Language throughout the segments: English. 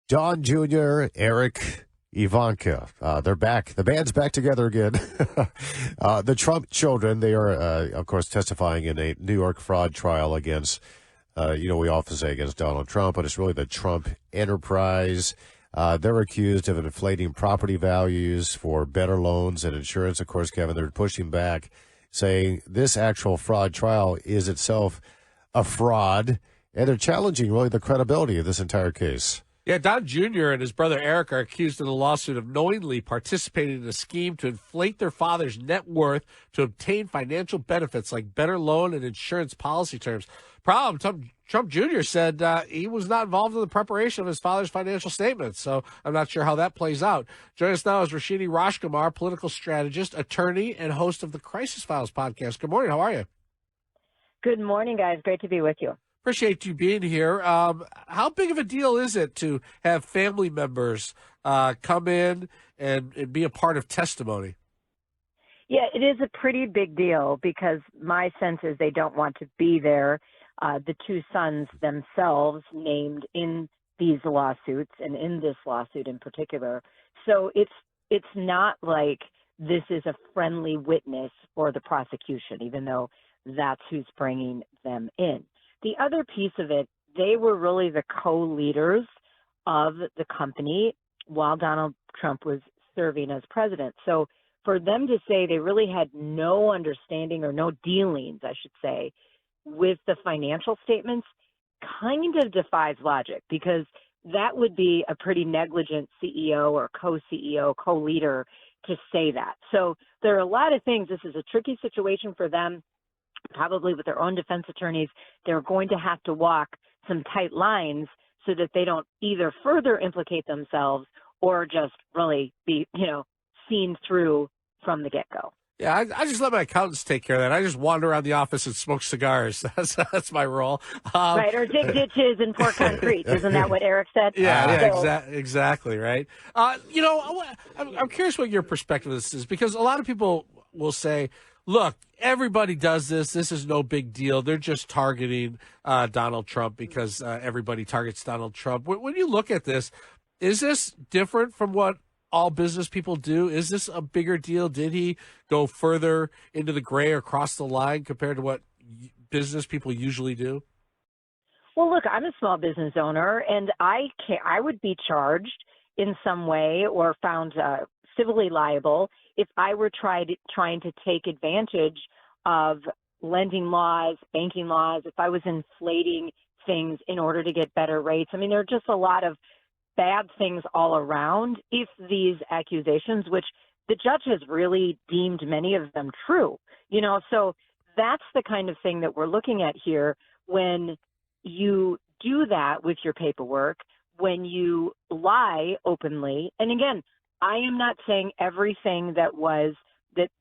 Don Jr., Eric, Ivanka. They're back. The band's back together again. The Trump children, they are, of course, testifying in a New York fraud trial against, we often say against Donald Trump, but it's really the Trump enterprise. They're accused of inflating property values for better loans and insurance. Of course, Kevin, they're pushing back, saying this actual fraud trial is itself a fraud, and they're challenging really the credibility of this entire case. Yeah, Don Jr. and his brother Eric are accused in the lawsuit of knowingly participating in a scheme to inflate their father's net worth to obtain financial benefits like better loan and insurance policy terms. Problem, Trump Jr. said he was not involved in the preparation of his father's financial statements, so I'm not sure how that plays out. Joining us now is Roshini Rajkumar, political strategist, attorney, and host of the Crisis Files podcast. Good morning. How are you? Good morning, guys. Great to be with you. Appreciate you being here. How big of a deal is it to have family members come in and be a part of testimony? Yeah, it is a pretty big deal because my sense is they don't want to be there. The two sons themselves named in these lawsuits and in this lawsuit in particular. So it's not like this is a friendly witness for the prosecution, even though that's who's bringing them in. The other piece of it, they were really the co-leaders of the company while Donald Trump was serving as president. So for them to say they really had no understanding or no dealings, I should say, with the financial statements kind of defies logic, because that would be a pretty negligent CEO or co-CEO, co-leader to say that. So there are a lot of things. This is a tricky situation for them. Probably with their own defense attorneys, they're going to have to walk some tight lines so that they don't either further implicate themselves or just really be, seen through from the get-go. Yeah, I just let my accountants take care of that. I just wander around the office and smoke cigars. That's my role. Right, or dig ditches and pour concrete. Isn't that what Eric said? Yeah, exactly, right. I'm curious what your perspective of this is, because a lot of people will say, look, everybody does this. This is no big deal. They're just targeting Donald Trump because everybody targets Donald Trump. When you look at this, is this different from what all business people do? Is this a bigger deal? Did he go further into the gray or cross the line compared to what business people usually do? Well, look, I'm a small business owner, and I would be charged in some way or found civilly liable if I were trying to take advantage of lending laws, banking laws, if I was inflating things in order to get better rates. I mean, there are just a lot of bad things all around if these accusations, which the judge has really deemed many of them true, so that's the kind of thing that we're looking at here. When you do that with your paperwork, when you lie openly, and again, I am not saying everything that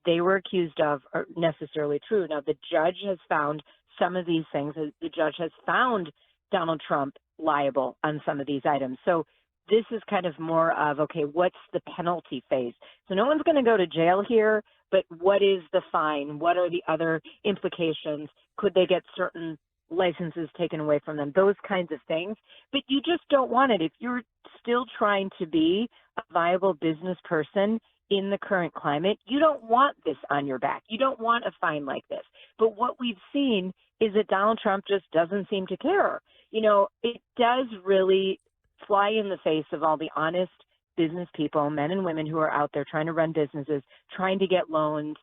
they were accused of are necessarily true. Now, the judge has found some of these things. The judge has found Donald Trump liable on some of these items. So this is kind of more of, okay, what's the penalty phase? So no one's going to go to jail here, but what is the fine? What are the other implications? Could they get certain licenses taken away from them? Those kinds of things. But you just don't want it. If you're still trying to be a viable business person in the current climate, you don't want this on your back. You don't want a fine like this. But what we've seen is that Donald Trump just doesn't seem to care. It does really fly in the face of all the honest business people, men and women who are out there trying to run businesses, trying to get loans,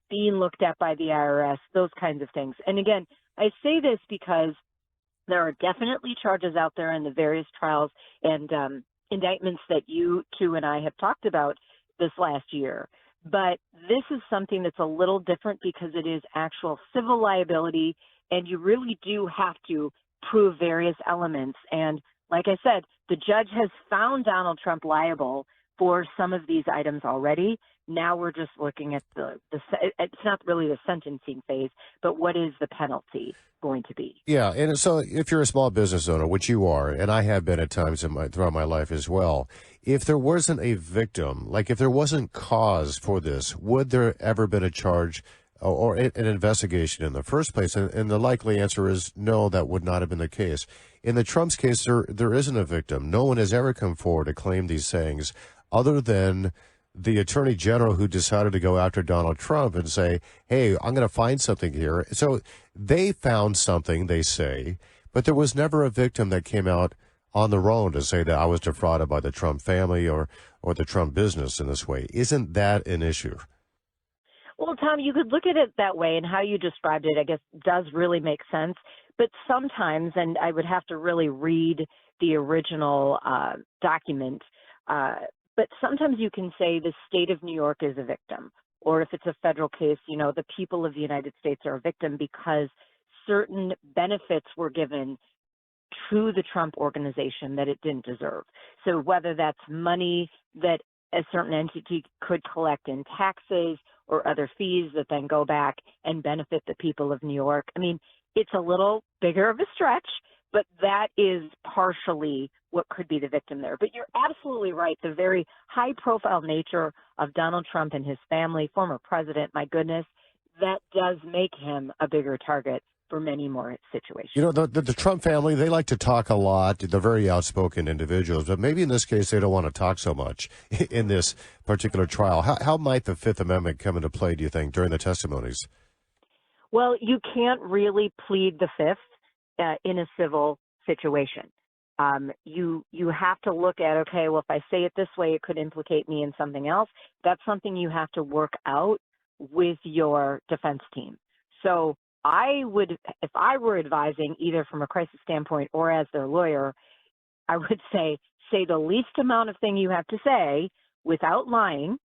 being looked at by the IRS, those kinds of things. And again, I say this because there are definitely charges out there in the various trials and indictments that you two and I have talked about this last year. But this is something that's a little different because it is actual civil liability, and you really do have to prove various elements. And like I said, the judge has found Donald Trump liable for some of these items already. Now we're just looking at it's not really the sentencing phase, but what is the penalty going to be? Yeah, and so if you're a small business owner, which you are, and I have been at times throughout my life as well, if there wasn't a victim, like if there wasn't cause for this, would there ever been a charge or an investigation in the first place? And the likely answer is no, that would not have been the case. In the Trump's case, there isn't a victim. No one has ever come forward to claim these things other than the attorney general who decided to go after Donald Trump and say, hey, I'm going to find something here. So they found something, they say, but there was never a victim that came out on their own to say that I was defrauded by the Trump family or the Trump business in this way. Isn't that an issue? Well, Tom, you could look at it that way, and how you described it, I guess, does really make sense. But sometimes, and I would have to really read the original document, but sometimes you can say the state of New York is a victim, or if it's a federal case, the people of the United States are a victim because certain benefits were given to the Trump organization that it didn't deserve. So whether that's money that a certain entity could collect in taxes or other fees that then go back and benefit the people of New York. I mean, it's a little bigger of a stretch, but that is partially what could be the victim there. But you're absolutely right. The very high-profile nature of Donald Trump and his family, former president, my goodness, that does make him a bigger target for many more situations. The Trump family, they like to talk a lot. They're very outspoken individuals, but maybe in this case they don't want to talk so much in this particular trial. How might the Fifth Amendment come into play, do you think, during the testimonies? Well, you can't really plead the Fifth in a civil situation. You have to look at, okay, well, if I say it this way, it could implicate me in something else. That's something you have to work out with your defense team. So I would, if I were advising either from a crisis standpoint or as their lawyer, I would say the least amount of thing you have to say without lying.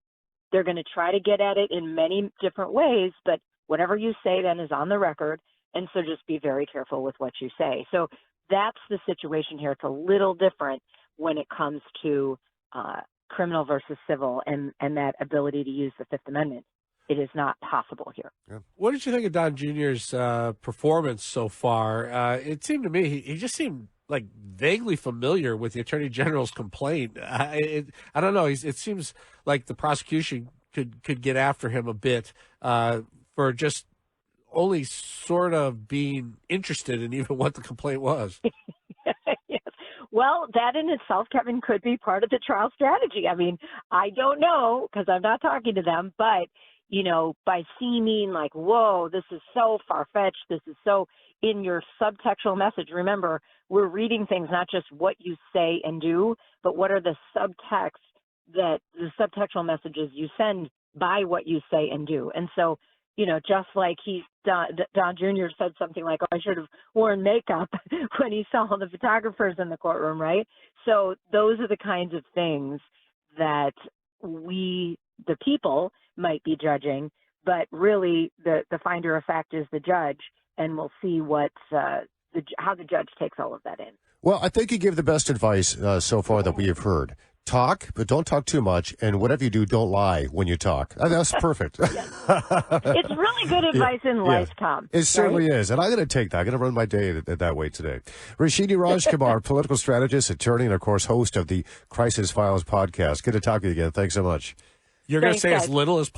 They're going to try to get at it in many different ways, but whatever you say then is on the record. And so just be very careful with what you say. So that's the situation here. It's a little different when it comes to criminal versus civil and that ability to use the Fifth Amendment. It is not possible here. Yeah. What did you think of Don Jr.'s performance so far? It seemed to me he just seemed like vaguely familiar with the Attorney General's complaint. I don't know. It seems like the prosecution could get after him a bit for just only sort of being interested in even what the complaint was. Yes. Well, that in itself, Kevin, could be part of the trial strategy. I mean, I don't know because I'm not talking to them, but by seeming like, whoa, this is so far-fetched, this is so in your subtextual message. Remember, we're reading things, not just what you say and do, but what are the subtextual messages you send by what you say and do. And so, just like Don Jr. said something like, oh, I should have worn makeup when he saw the photographers in the courtroom, right? So those are the kinds of things that we, the people, might be judging, but really the finder of fact is the judge, and we'll see how the judge takes all of that in. Well, I think you give the best advice so far that we have heard. Talk, but don't talk too much, and whatever you do, don't lie when you talk. That's perfect. It's really good advice in life, Tom. It certainly is, and I'm going to take that. I'm going to run my day that way today. Roshini Rajkumar, political strategist, attorney, and, of course, host of the Crisis Files podcast. Good to talk to you again. Thanks so much. You're going to say as little as